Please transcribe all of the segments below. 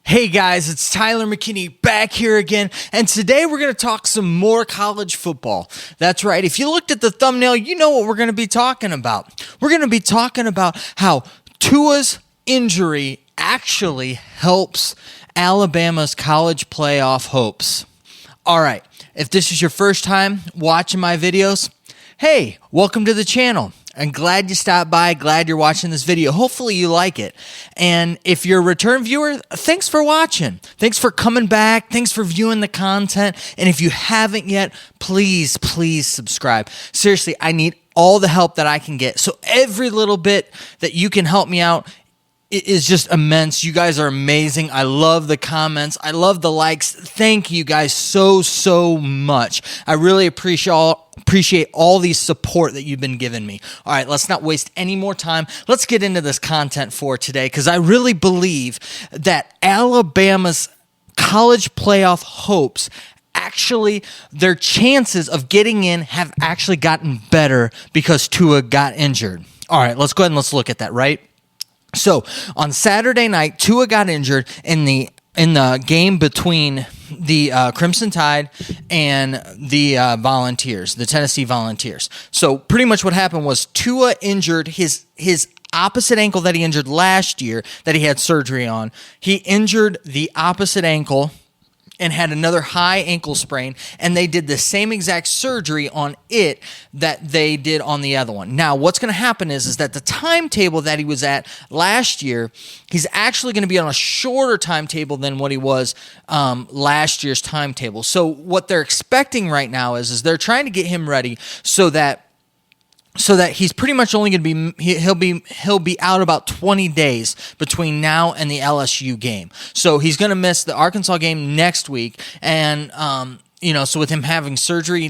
Hey guys, it's Tyler McKinney back here again, and today we're going to talk some more college football. That's right, if you looked at the thumbnail, you know what we're going to be talking about. We're going to be talking about how Tua's injury actually helps Alabama's college playoff hopes. All right, if this is your first time watching my videos, hey, welcome to the channel. I'm glad you stopped by, glad you're watching this video. Hopefully you like it. And if you're a return viewer, thanks for watching. Thanks for coming back. Thanks for viewing the content. And if you haven't yet, please subscribe. Seriously, I need all the help that I can get. So every little bit that you can help me out is just immense. You guys are amazing. I love the comments. I love the likes. Thank you guys so much. I really appreciate all the support that you've been giving me. All right, let's not waste any more time. Let's get into this content for today because I really believe that Alabama's college playoff hopes actually, their chances of getting in have actually gotten better because Tua got injured. All right, let's go ahead and let's look at that, right? So on Saturday night, Tua got injured in the game between the Crimson Tide and the Volunteers, the Tennessee Volunteers. So pretty much what happened was Tua injured his opposite ankle that he injured last year that he had surgery on. He injured the opposite ankle and had another high ankle sprain, and they did the same exact surgery on it that they did on the other one. Now, what's going to happen is that the timetable that he was at last year, he's actually going to be on a shorter timetable than what he was last year's timetable. So what they're expecting right now is they're trying to get him ready so that he's pretty much only going to be he'll be out about 20 days between now and the LSU game. So he's going to miss the Arkansas game next week, and so with him having surgery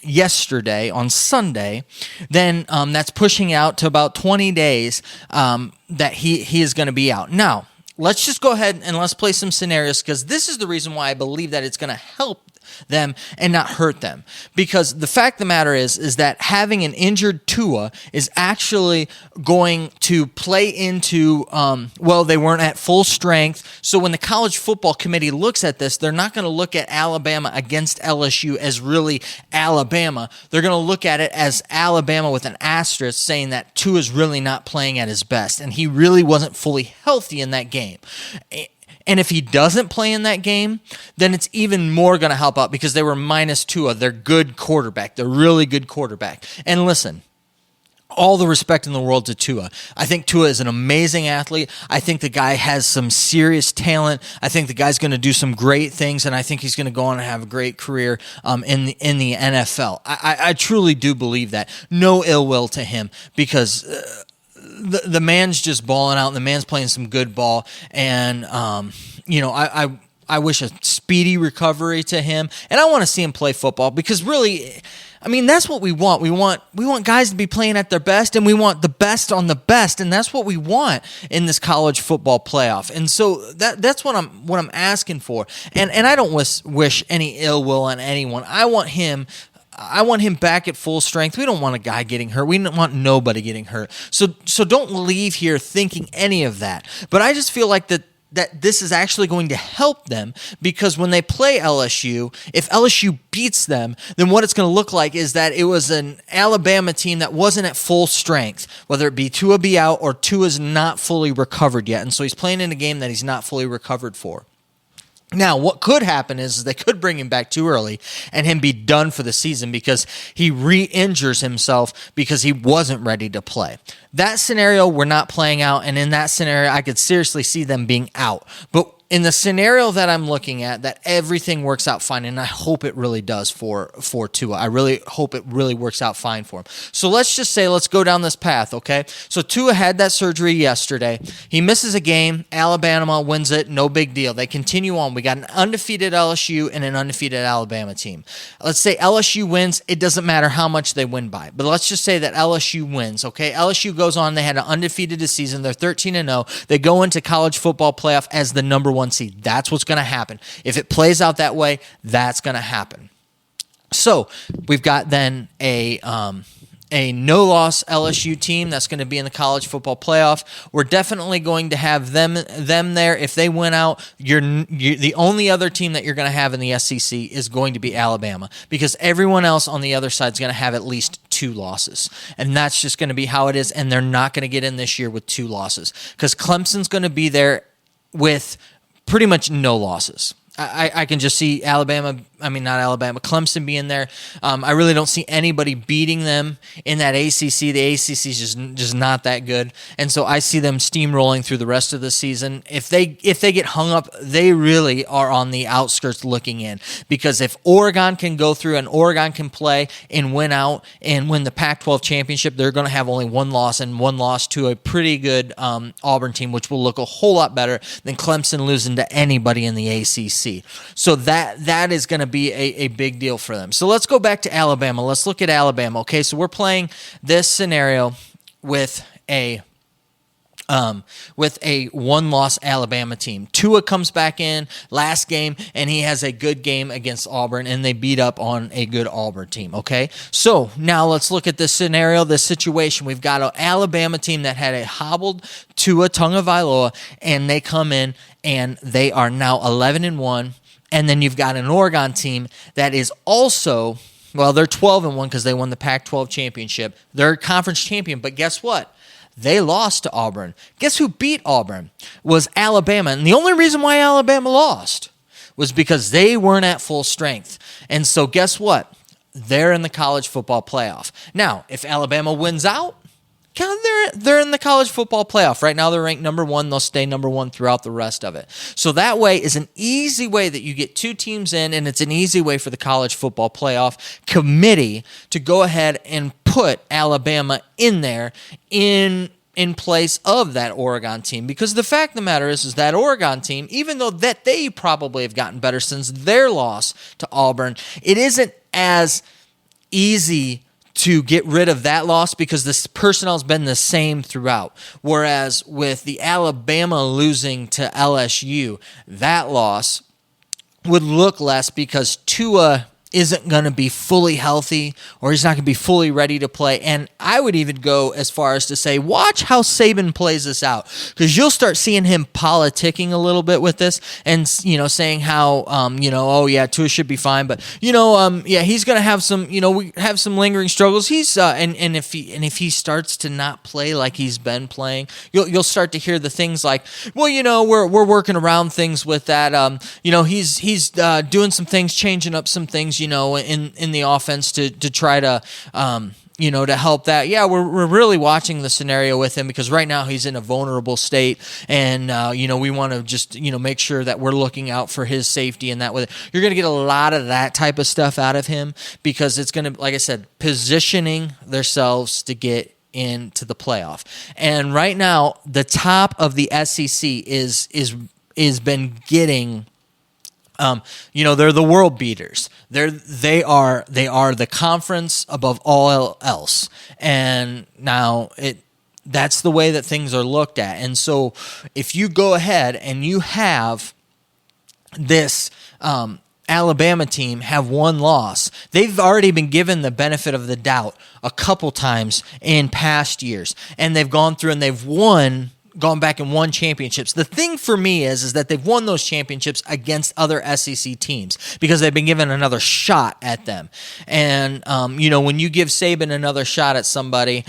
yesterday on Sunday, then that's pushing out to about 20 days that he is going to be out. Now, let's just go ahead and let's play some scenarios because this is the reason why I believe that it's going to help them and not hurt them, because the fact of the matter is that having an injured Tua is actually going to play into they weren't at full strength, so when the college football committee looks at this, they're not going to look at Alabama against LSU as really Alabama. They're going to look at it as Alabama with an asterisk, saying that Tua's really not playing at his best and he really wasn't fully healthy in that game. And if he doesn't play in that game, then it's even more going to help out because they were minus Tua. They're good quarterback. They're really good quarterback. And listen, all the respect in the world to Tua. I think Tua is an amazing athlete. I think the guy has some serious talent. I think the guy's going to do some great things, and I think he's going to go on and have a great career in the NFL. I truly do believe that. No ill will to him because the man's just balling out, and the man's playing some good ball, and I wish a speedy recovery to him, and I want to see him play football because really, I mean, that's what we want. We want guys to be playing at their best, and we want the best on the best, and that's what we want in this college football playoff. And so that's what I'm asking for, and I don't wish any ill will on anyone. I want him back at full strength. We don't want a guy getting hurt. We don't want nobody getting hurt. So don't leave here thinking any of that. But I just feel like that this is actually going to help them because when they play LSU, if LSU beats them, then what it's going to look like is that it was an Alabama team that wasn't at full strength, whether it be Tua be out or Tua's not fully recovered yet. And so he's playing in a game that he's not fully recovered for. Now, what could happen is they could bring him back too early and him be done for the season because he re-injures himself because he wasn't ready to play. That scenario we're not playing out, and in that scenario, I could seriously see them being out. But in the scenario that I'm looking at, that everything works out fine, and I hope it really does for Tua. I really hope it really works out fine for him. So let's go down this path, okay? So Tua had that surgery yesterday. He misses a game. Alabama wins it. No big deal. They continue on. We got an undefeated LSU and an undefeated Alabama team. Let's say LSU wins. It doesn't matter how much they win by, but let's just say that LSU wins, okay? LSU goes on. They had an undefeated season. They're 13-0. They go into college football playoff as the number one seed. That's what's going to happen. If it plays out that way, that's going to happen. So we've got then a a no-loss LSU team that's going to be in the college football playoff. We're definitely going to have them there. If they win out, the only other team that you're going to have in the SEC is going to be Alabama, because everyone else on the other side is going to have at least 2 losses, and that's just going to be how it is, and they're not going to get in this year with 2 losses, because Clemson's going to be there with pretty much no losses. I can just see Clemson being there. I really don't see anybody beating them in that ACC. The ACC is just not that good, and so I see them steamrolling through the rest of the season. If they get hung up, they really are on the outskirts looking in, because if Oregon can go through and Oregon can play and win out and win the Pac-12 championship, they're going to have only 1 loss, and 1 loss to a pretty good Auburn team, which will look a whole lot better than Clemson losing to anybody in the ACC. So that is going to be a big deal for them. So let's go back to Alabama. Let's look at Alabama. Okay, so we're playing this scenario with a 1-loss Alabama team. Tua comes back in last game, and he has a good game against Auburn, and they beat up on a good Auburn team, okay? So now let's look at this scenario, this situation. We've got an Alabama team that had a hobbled Tua Tagovailoa, and they come in, and they are now 11-1, and then you've got an Oregon team that is also, well, they're 12-1 because they won the Pac-12 championship. They're conference champion, but guess what? They lost to Auburn. Guess who beat Auburn? Was Alabama. And the only reason why Alabama lost was because they weren't at full strength. And so guess what? They're in the college football playoff. Now, if Alabama wins out, they're in the college football playoff. Right now they're ranked number 1. They'll stay number 1 throughout the rest of it. So that way is an easy way that you get 2 teams in, and it's an easy way for the college football playoff committee to go ahead and put Alabama in there in place of that Oregon team. Because the fact of the matter is that Oregon team, even though that they probably have gotten better since their loss to Auburn, it isn't as easy to get rid of that loss because this personnel has been the same throughout. Whereas with the Alabama losing to LSU, that loss would look less because Tua isn't going to be fully healthy, or he's not going to be fully ready to play. And I would even go as far as to say, watch how Saban plays this out, because you'll start seeing him politicking a little bit with this, and saying how oh yeah, Tua should be fine, but he's going to have some we have some lingering struggles. He's and if he starts to not play like he's been playing, you'll start to hear the things like, well, we're working around things with that. He's doing some things, changing up some things, in the offense to try to, to help that. Yeah, we're really watching the scenario with him because right now he's in a vulnerable state, and we want to just make sure that we're looking out for his safety and that way. You're going to get a lot of that type of stuff out of him because it's going to, like I said, positioning themselves to get into the playoff. And right now, the top of the SEC is been getting. They're the world beaters. They are the conference above all else. And now that's the way that things are looked at. And so if you go ahead and you have this Alabama team have 1 loss, they've already been given the benefit of the doubt a couple times in past years. And they've gone through and they've gone back and won championships. The thing for me is that they've won those championships against other SEC teams because they've been given another shot at them. And, when you give Saban another shot at somebody,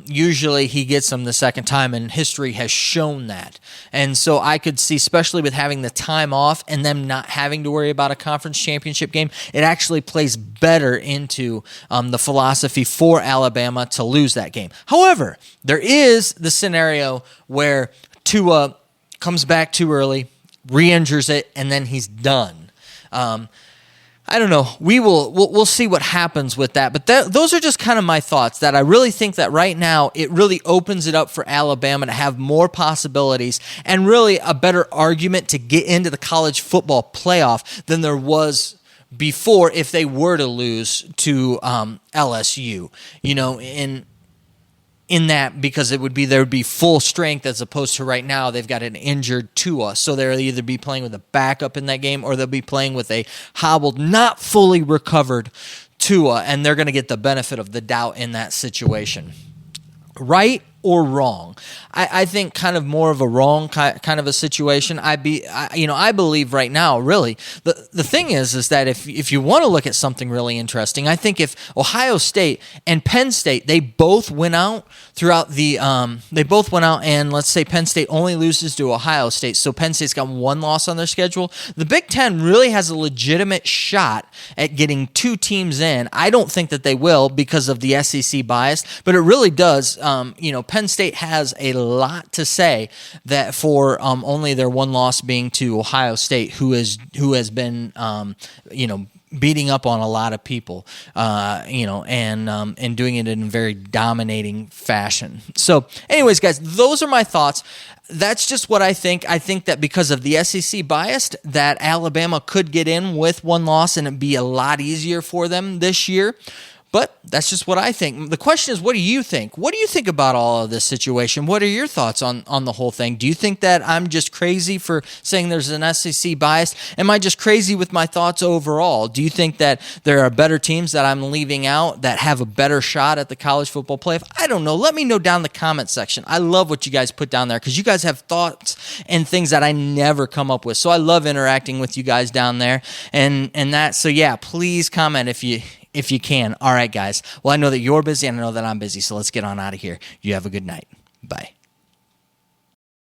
usually he gets them the second time, and history has shown that. And so I could see, especially with having the time off and them not having to worry about a conference championship game, it actually plays better into the philosophy for Alabama to lose that game. However, there is the scenario where Tua comes back too early, re-injures it, and then he's done. I don't know. We'll see what happens with that. But those are just kind of my thoughts, that I really think that right now it really opens it up for Alabama to have more possibilities and really a better argument to get into the college football playoff than there was before if they were to lose to LSU. In that, because there would be full strength as opposed to right now they've got an injured Tua, so they'll either be playing with a backup in that game or they'll be playing with a hobbled, not fully recovered Tua, and they're going to get the benefit of the doubt in that situation. Right or wrong? I think kind of more of a wrong kind of a situation. I believe right now, really, the thing is that if you want to look at something really interesting, I think if Ohio State and Penn State, they both went out and let's say Penn State only loses to Ohio State, so Penn State's got one loss on their schedule, the Big Ten really has a legitimate shot at getting two teams in. I don't think that they will because of the SEC bias, but it really does. Penn State has a lot to say that for only their one loss being to Ohio State, who has been beating up on a lot of people, and doing it in a very dominating fashion. So, anyways, guys, those are my thoughts. That's just what I think. I think that because of the SEC bias, that Alabama could get in with one loss and it'd be a lot easier for them this year. But that's just what I think. The question is, what do you think? What do you think about all of this situation? What are your thoughts on the whole thing? Do you think that I'm just crazy for saying there's an SEC bias? Am I just crazy with my thoughts overall? Do you think that there are better teams that I'm leaving out that have a better shot at the college football playoff? I don't know. Let me know down in the comment section. I love what you guys put down there because you guys have thoughts and things that I never come up with. So I love interacting with you guys down there. And that, so yeah, please comment if you can. All right, guys. Well, I know that you're busy and I know that I'm busy, so let's get on out of here. You have a good night. Bye.